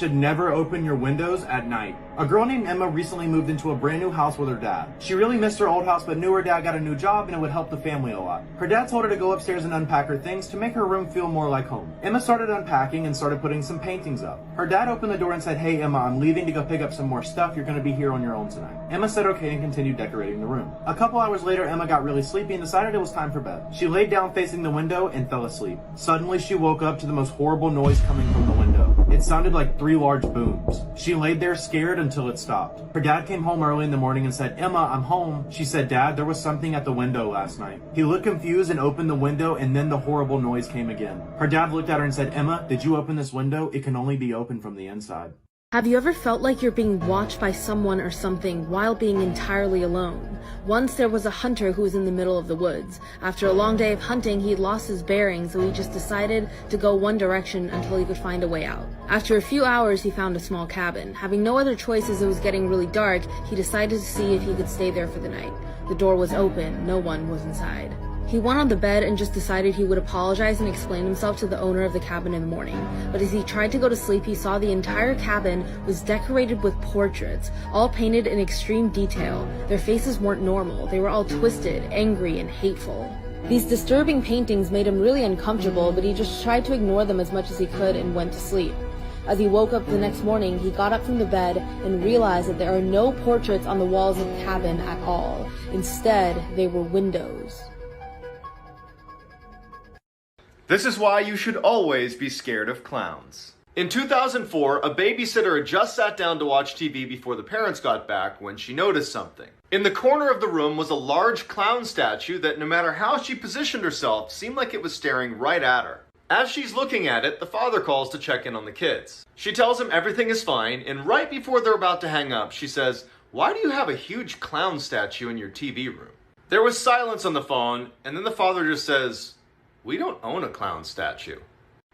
should never open your windows at night. A girl named Emma recently moved into a brand new house with her dad. She really missed her old house but knew her dad got a new job and it would help the family a lot. Her dad told her to go upstairs and unpack her things to make her room feel more like home. Emma started unpacking and started putting some paintings up. Her dad opened the door and said, "Hey Emma, I'm leaving to go pick up some more stuff. You're going to be here on your own tonight." Emma said okay and continued decorating the room. A couple hours later, Emma got really sleepy and decided it was time for bed. She laid down facing the window and fell asleep. Suddenly, she woke up to the most horrible noise coming from the window. It sounded like 3 large booms. She laid there scared until it stopped. Her dad came home early in the morning and said, "Emma, I'm home." She said, "Dad, there was something at the window last night." He looked confused and opened the window, and then the horrible noise came again. Her dad looked at her and said, "Emma, did you open this window? It can only be opened from the inside." Have you ever felt like you're being watched by someone or something while being entirely alone? Once there was a hunter who was in the middle of the woods. After a long day of hunting, he had lost his bearings, so he just decided to go one direction until he could find a way out. After a few hours, he found a small cabin. Having no other choice as it was getting really dark, he decided to see if he could stay there for the night. The door was open, no one was inside. He went on the bed and just decided he would apologize and explain himself to the owner of the cabin in the morning. But as he tried to go to sleep, he saw the entire cabin was decorated with portraits, all painted in extreme detail. Their faces weren't normal. They were all twisted, angry, and hateful. These disturbing paintings made him really uncomfortable, but he just tried to ignore them as much as he could and went to sleep. As he woke up the next morning, he got up from the bed and realized that there are no portraits on the walls of the cabin at all. Instead, they were windows. This is why you should always be scared of clowns. In 2004, a babysitter had just sat down to watch TV before the parents got back when she noticed something. In the corner of the room was a large clown statue that, no matter how she positioned herself, seemed like it was staring right at her. As she's looking at it, the father calls to check in on the kids. She tells him everything is fine, and right before they're about to hang up, she says, "Why do you have a huge clown statue in your TV room?" There was silence on the phone, and then the father just says, "We don't own a clown statue."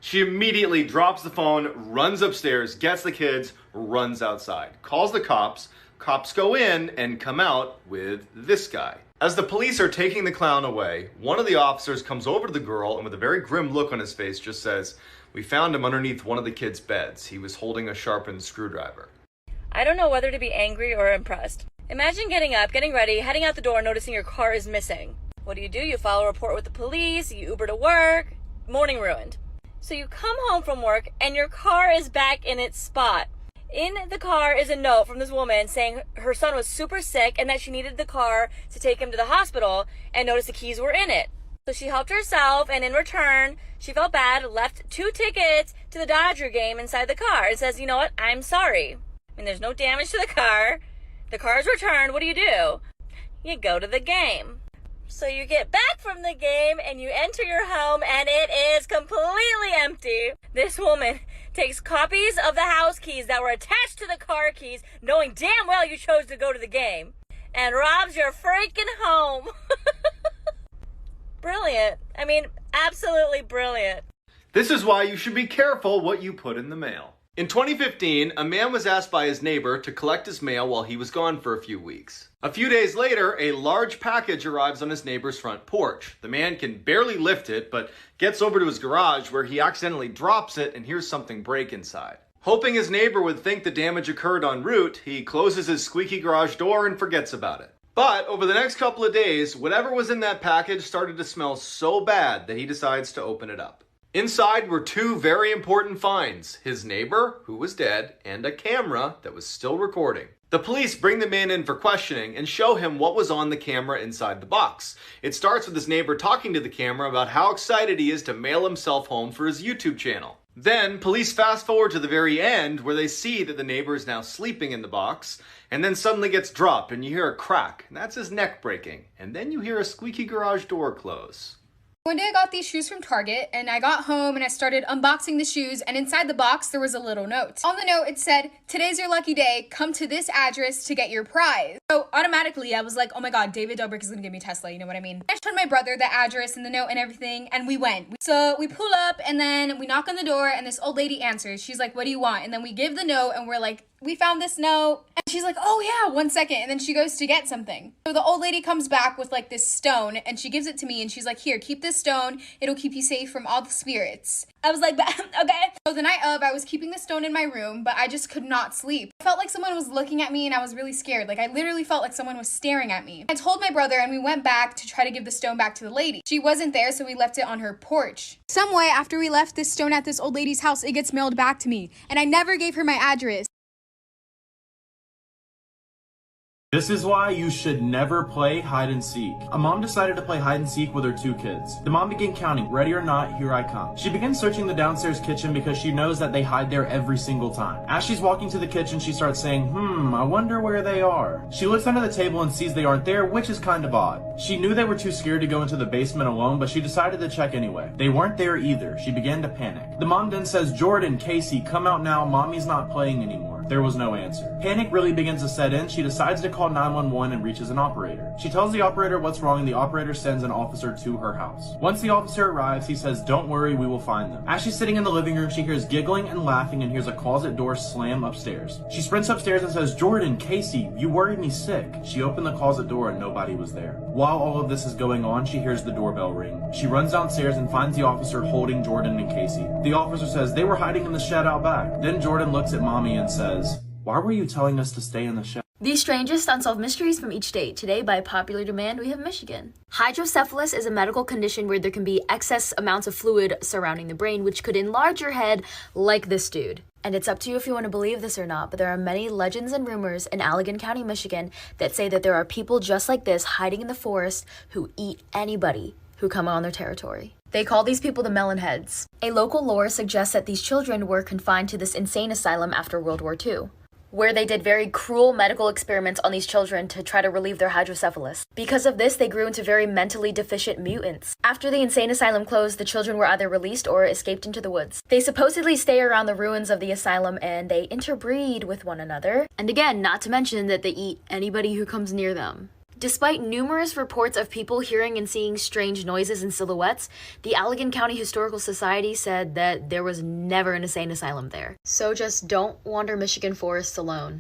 She immediately drops the phone, runs upstairs, gets the kids, runs outside, calls the cops. Cops go in and come out with this guy. As the police are taking the clown away, one of the officers comes over to the girl and with a very grim look on his face just says, "We found him underneath one of the kids' beds. He was holding a sharpened screwdriver." I don't know whether to be angry or impressed. Imagine getting up, getting ready, heading out the door, noticing your car is missing. What do? You file a report with the police, you Uber to work, morning ruined. So you come home from work and your car is back in its spot. In the car is a note from this woman saying her son was super sick and that she needed the car to take him to the hospital, and noticed the keys were in it. So she helped herself, and in return, she felt bad, left 2 tickets to the Dodger game inside the car. It says, "You know what, I'm sorry." I mean, there's no damage to the car. The car is returned. What do? You go to the game. So you get back from the game and you enter your home and it is completely empty. This woman takes copies of the house keys that were attached to the car keys, knowing damn well you chose to go to the game, and robs your freaking home. Brilliant. I mean, absolutely brilliant. This is why you should be careful what you put in the mail. In 2015, a man was asked by his neighbor to collect his mail while he was gone for a few weeks. A few days later, a large package arrives on his neighbor's front porch. The man can barely lift it, but gets over to his garage where he accidentally drops it and hears something break inside. Hoping his neighbor would think the damage occurred en route, he closes his squeaky garage door and forgets about it. But over the next couple of days, whatever was in that package started to smell so bad that he decides to open it up. Inside were 2 very important finds: his neighbor, who was dead, and a camera that was still recording. The police bring the man in for questioning and show him what was on the camera inside the box. It starts with his neighbor talking to the camera about how excited he is to mail himself home for his YouTube channel. Then police fast forward to the very end where they see that the neighbor is now sleeping in the box, and then suddenly gets dropped and you hear a crack, and that's his neck breaking. And then you hear a squeaky garage door close. One day I got these shoes from Target, and I got home and I started unboxing the shoes, and inside the box there was a little note. On the note it said, "Today's your lucky day, come to this address to get your prize." So automatically I was like, oh my god, David Dobrik is gonna give me a Tesla, you know what I mean? I showed my brother the address and the note and everything, and we went. So we pull up and then we knock on the door and this old lady answers. She's like, "What do you want?" And then we give the note and we're like, we found this note. And she's like, oh yeah, 1 second. And then she goes to get something. So the old lady comes back with like this stone and she gives it to me and she's like, here, keep this stone. It'll keep you safe from all the spirits. I was like, okay. So the night of, I was keeping the stone in my room, but I just could not sleep. I felt like someone was looking at me and I was really scared. Like I literally felt like someone was staring at me. I told my brother and we went back to try to give the stone back to the lady. She wasn't there, so we left it on her porch. Some way after we left this stone at this old lady's house, it gets mailed back to me. And I never gave her my address. This is why you should never play hide and seek. A mom decided to play hide and seek with her 2 kids. The mom began counting, ready or not, here I come. She begins searching the downstairs kitchen because she knows that they hide there every single time. As she's walking to the kitchen, she starts saying, I wonder where they are. She looks under the table and sees they aren't there, which is kind of odd. She knew they were too scared to go into the basement alone, but she decided to check anyway. They weren't there either. She began to panic. The mom then says, Jordan, Casey, come out now, mommy's not playing anymore. There was no answer. Panic really begins to set in. She decides to call 911 and reaches an operator. She tells the operator what's wrong and the operator sends an officer to her house. Once the officer arrives, he says, don't worry, we will find them. As she's sitting in the living room, she hears giggling and laughing and hears a closet door slam upstairs. She sprints upstairs and says, Jordan, Casey, you worried me sick. She opened the closet door and nobody was there. While all of this is going on, she hears the doorbell ring. She runs downstairs and finds the officer holding Jordan and Casey. The officer says they were hiding in the shed out back. Then Jordan looks at mommy and says, why were you telling us to stay in the shed? The strangest unsolved mysteries from each state. Today, by popular demand, we have Michigan. Hydrocephalus is a medical condition where there can be excess amounts of fluid surrounding the brain, which could enlarge your head like this dude. And it's up to you if you want to believe this or not, but there are many legends and rumors in Allegan County, Michigan, that say that there are people just like this hiding in the forest who eat anybody who come on their territory. They call these people the melon heads. A local lore suggests that these children were confined to this insane asylum after World War II, where they did very cruel medical experiments on these children to try to relieve their hydrocephalus. Because of this, they grew into very mentally deficient mutants. After the insane asylum closed, the children were either released or escaped into the woods. They supposedly stay around the ruins of the asylum and they interbreed with one another. And again, not to mention that they eat anybody who comes near them. Despite numerous reports of people hearing and seeing strange noises and silhouettes, the Allegan County Historical Society said that there was never an insane asylum there. So just don't wander Michigan forests alone.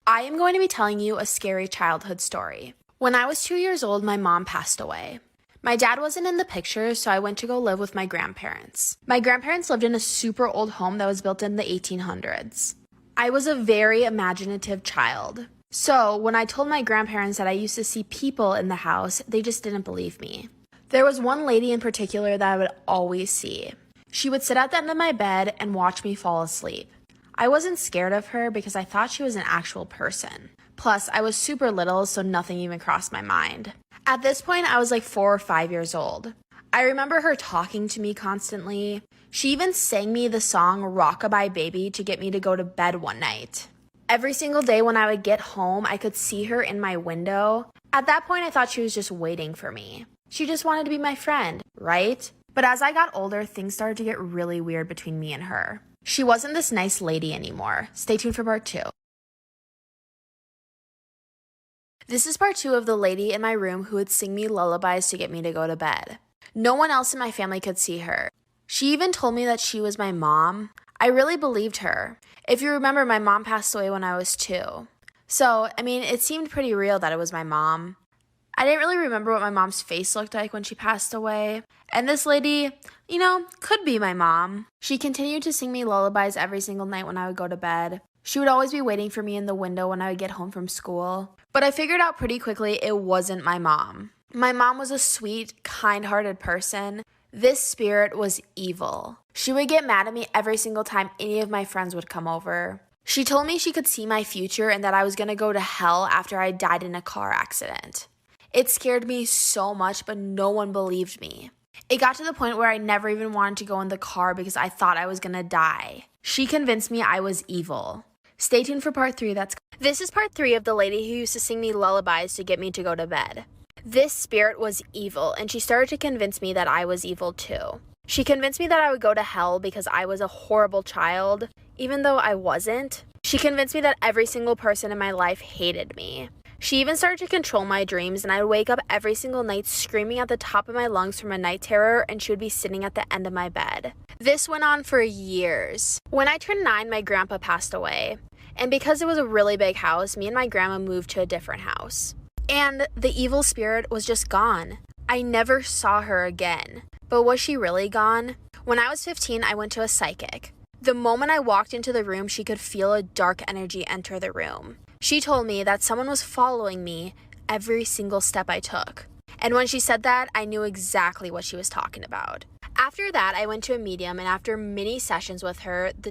I am going to be telling you a scary childhood story. When I was 2 years old, my mom passed away. My dad wasn't in the picture, so I went to go live with my grandparents. My grandparents lived in a super old home that was built in the 1800s. I was a very imaginative child. So when I told my grandparents that I used to see people in the house, they just didn't believe me. There was one lady in particular that I would always see. She would sit at the end of my bed and watch me fall asleep. I wasn't scared of her because I thought she was an actual person. Plus, I was super little, so nothing even crossed my mind. At this point, I was like 4 or 5 years old. I remember her talking to me constantly. She even sang me the song Rockabye Baby to get me to go to bed one night. Every single day when I would get home, I could see her in my window. At that point, I thought she was just waiting for me. She just wanted to be my friend, right? But as I got older, things started to get really weird between me and her. She wasn't this nice lady anymore. Stay tuned for part 2. This is part 2 of the lady in my room who would sing me lullabies to get me to go to bed. No one else in my family could see her. She even told me that she was my mom. I really believed her. If you remember, my mom passed away when I was 2. So, it seemed pretty real that it was my mom. I didn't really remember what my mom's face looked like when she passed away. And this lady, could be my mom. She continued to sing me lullabies every single night when I would go to bed. She would always be waiting for me in the window when I would get home from school. But I figured out pretty quickly it wasn't my mom. My mom was a sweet, kind-hearted person. This spirit was evil. She would get mad at me every single time any of my friends would come over. She told me she could see my future and that I was going to go to hell after I died in a car accident. It scared me so much, but no one believed me. It got to the point where I never even wanted to go in the car because I thought I was going to die. She convinced me I was evil. Stay tuned for part 3. This is part 3 of the lady who used to sing me lullabies to get me to go to bed. This spirit was evil, and she started to convince me that I was evil too. She convinced me that I would go to hell because I was a horrible child, even though I wasn't. She convinced me that every single person in my life hated me. She even started to control my dreams, and I would wake up every single night screaming at the top of my lungs from a night terror, and she would be sitting at the end of my bed. This went on for years. When I turned 9, my grandpa passed away. And because it was a really big house, me and my grandma moved to a different house. And the evil spirit was just gone. I never saw her again. But was she really gone? When I was 15, I went to a psychic. The moment I walked into the room, she could feel a dark energy enter the room. She told me that someone was following me every single step I took. And when she said that, I knew exactly what she was talking about. After that, I went to a medium, and after many sessions with her, the